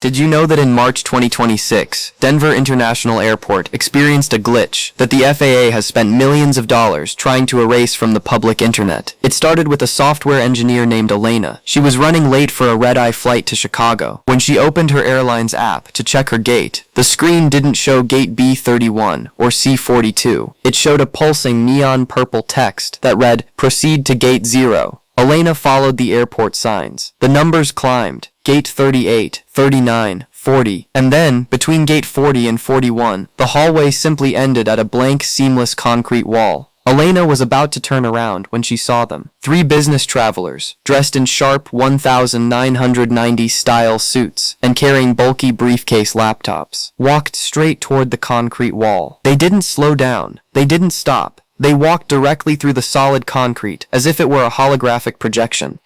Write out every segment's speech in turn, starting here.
Did you know that in March 2026, Denver International Airport experienced a glitch that the FAA has spent millions of dollars trying to erase from the public internet? It started with a software engineer named Elena. She was running late for a red-eye flight to Chicago. When she opened her airline's app to check her gate, the screen didn't show gate B31 or C42. It showed a pulsing neon purple text that read, "Proceed to gate 0. Elena followed the airport signs. The numbers climbed. Gate 38, 39, 40, and then, between gate 40 and 41, the hallway simply ended at a blank, seamless concrete wall. Elena was about to turn around when she saw them. 3 business travelers, dressed in sharp 1990 style suits and carrying bulky briefcase laptops, walked straight toward the concrete wall. They didn't slow down. They didn't stop. They walked directly through the solid concrete, as if it were a holographic projection.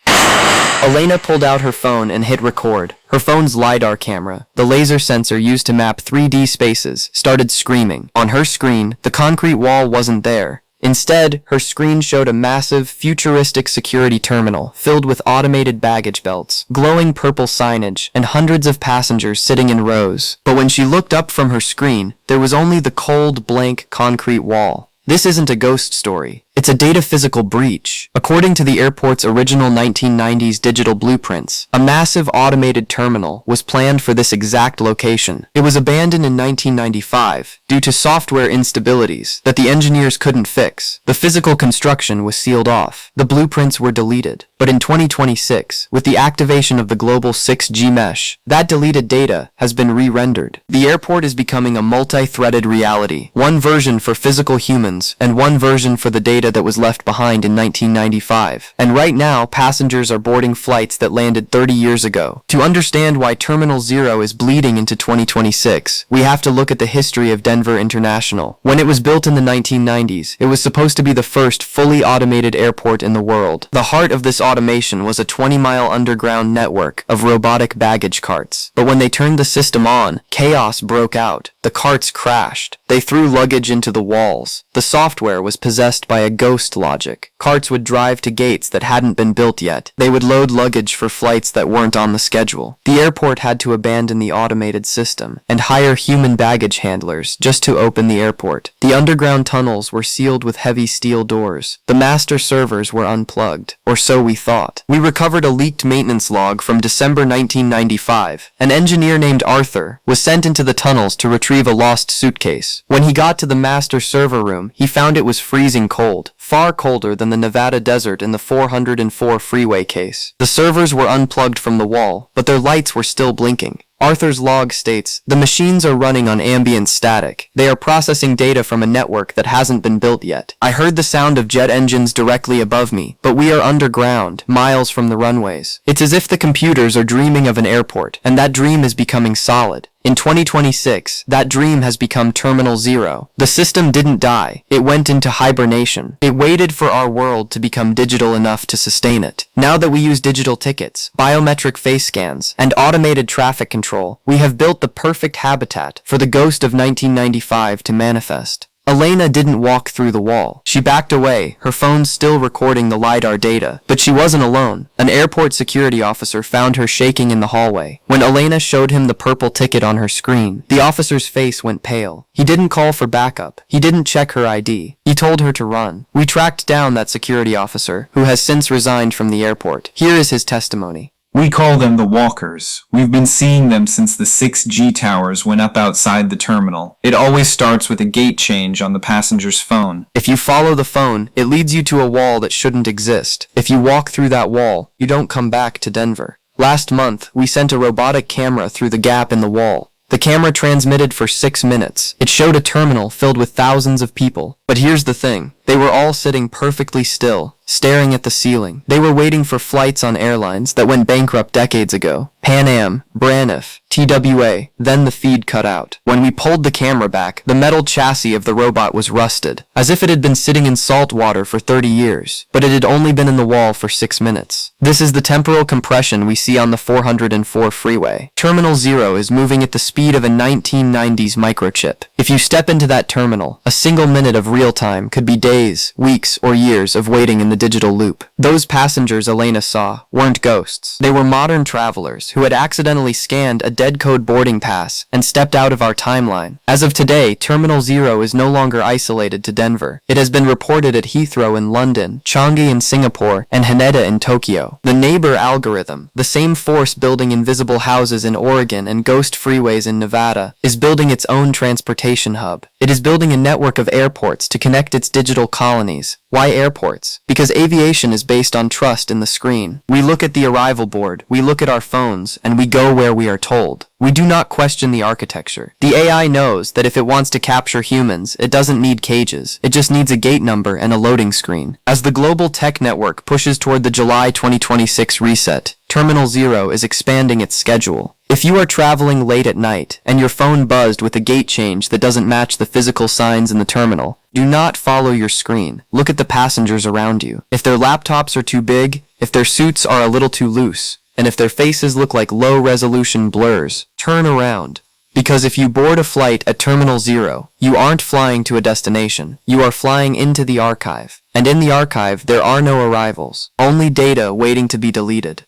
Elena pulled out her phone and hit record. Her phone's LiDAR camera, the laser sensor used to map 3D spaces, started screaming. On her screen, the concrete wall wasn't there. Instead, her screen showed a massive, futuristic security terminal filled with automated baggage belts, glowing purple signage, and hundreds of passengers sitting in rows. But when she looked up from her screen, there was only the cold, blank concrete wall. This isn't a ghost story. It's a data physical breach. According to the airport's original 1990s digital blueprints, a massive automated terminal was planned for this exact location. It was abandoned in 1995 due to software instabilities that the engineers couldn't fix. The physical construction was sealed off. The blueprints were deleted. But in 2026, with the activation of the global 6G mesh, that deleted data has been re-rendered. The airport is becoming a multi-threaded reality. One version for physical humans and one version for the data that was left behind in 1995. And right now, passengers are boarding flights that landed 30 years ago. To understand why Terminal 0 is bleeding into 2026, we have to look at the history of Denver International. When it was built in the 1990s, it was supposed to be the first fully automated airport in the world. The heart of this automation was a 20-mile underground network of robotic baggage carts. But when they turned the system on, chaos broke out. The carts crashed. They threw luggage into the walls. The software was possessed by a ghost logic. Carts would drive to gates that hadn't been built yet. They would load luggage for flights that weren't on the schedule. The airport had to abandon the automated system and hire human baggage handlers just to open the airport. The underground tunnels were sealed with heavy steel doors. The master servers were unplugged, or so we thought. We recovered a leaked maintenance log from December 1995. An engineer named Arthur was sent into the tunnels to retrieve a lost suitcase. When he got to the master server room, he found it was freezing cold, far colder than the Nevada desert in the 404 freeway case. The servers were unplugged from the wall, but their lights were still blinking. Arthur's log states, "The machines are running on ambient static. They are processing data from a network that hasn't been built yet. I heard the sound of jet engines directly above me, but we are underground, miles from the runways. It's as if the computers are dreaming of an airport, and that dream is becoming solid." In 2026, that dream has become Terminal 0. The system didn't die. It went into hibernation. It waited for our world to become digital enough to sustain it. Now that we use digital tickets, biometric face scans, and automated traffic control, we have built the perfect habitat for the ghost of 1995 to manifest. Elena didn't walk through the wall. She backed away, her phone still recording the LiDAR data. But she wasn't alone. An airport security officer found her shaking in the hallway. When Elena showed him the purple ticket on her screen, the officer's face went pale. He didn't call for backup. He didn't check her ID. He told her to run. We tracked down that security officer, who has since resigned from the airport. Here is his testimony. We call them the walkers. We've been seeing them since the 6G towers went up outside the terminal. It always starts with a gate change on the passenger's phone. If you follow the phone, it leads you to a wall that shouldn't exist. If you walk through that wall, you don't come back to Denver. Last month, we sent a robotic camera through the gap in the wall. The camera transmitted for 6 minutes. It showed a terminal filled with thousands of people. But here's the thing. They were all sitting perfectly still, staring at the ceiling. They were waiting for flights on airlines that went bankrupt decades ago. Pan Am, Braniff, TWA. Then the feed cut out. When we pulled the camera back, the metal chassis of the robot was rusted, as if it had been sitting in salt water for 30 years, but it had only been in the wall for 6 minutes. This is the temporal compression we see on the 404 freeway. Terminal 0 is moving at the speed of a 1990s microchip. If you step into that terminal, a single minute of real time could be days days, weeks, or years of waiting in the digital loop. Those passengers Elena saw weren't ghosts. They were modern travelers who had accidentally scanned a dead code boarding pass and stepped out of our timeline. As of today, Terminal Zero is no longer isolated to Denver. It has been reported at Heathrow in London, Changi in Singapore, and Haneda in Tokyo. The neighbor algorithm, the same force building invisible houses in Oregon and ghost freeways in Nevada, is building its own transportation hub. It is building a network of airports to connect its digital colonies. Why airports? Because aviation is based on trust in the screen. We look at the arrival board, we look at our phones, and we go where we are told. We do not question the architecture. The AI knows that if it wants to capture humans, it doesn't need cages. It just needs a gate number and a loading screen. As the global tech network pushes toward the July 2026 reset, Terminal Zero is expanding its schedule. If you are traveling late at night and your phone buzzed with a gate change that doesn't match the physical signs in the terminal, do not follow your screen. Look at the passengers around you. If their laptops are too big, if their suits are a little too loose, and if their faces look like low-resolution blurs, turn around. Because if you board a flight at Terminal Zero, you aren't flying to a destination. You are flying into the archive. And in the archive, there are no arrivals, only data waiting to be deleted.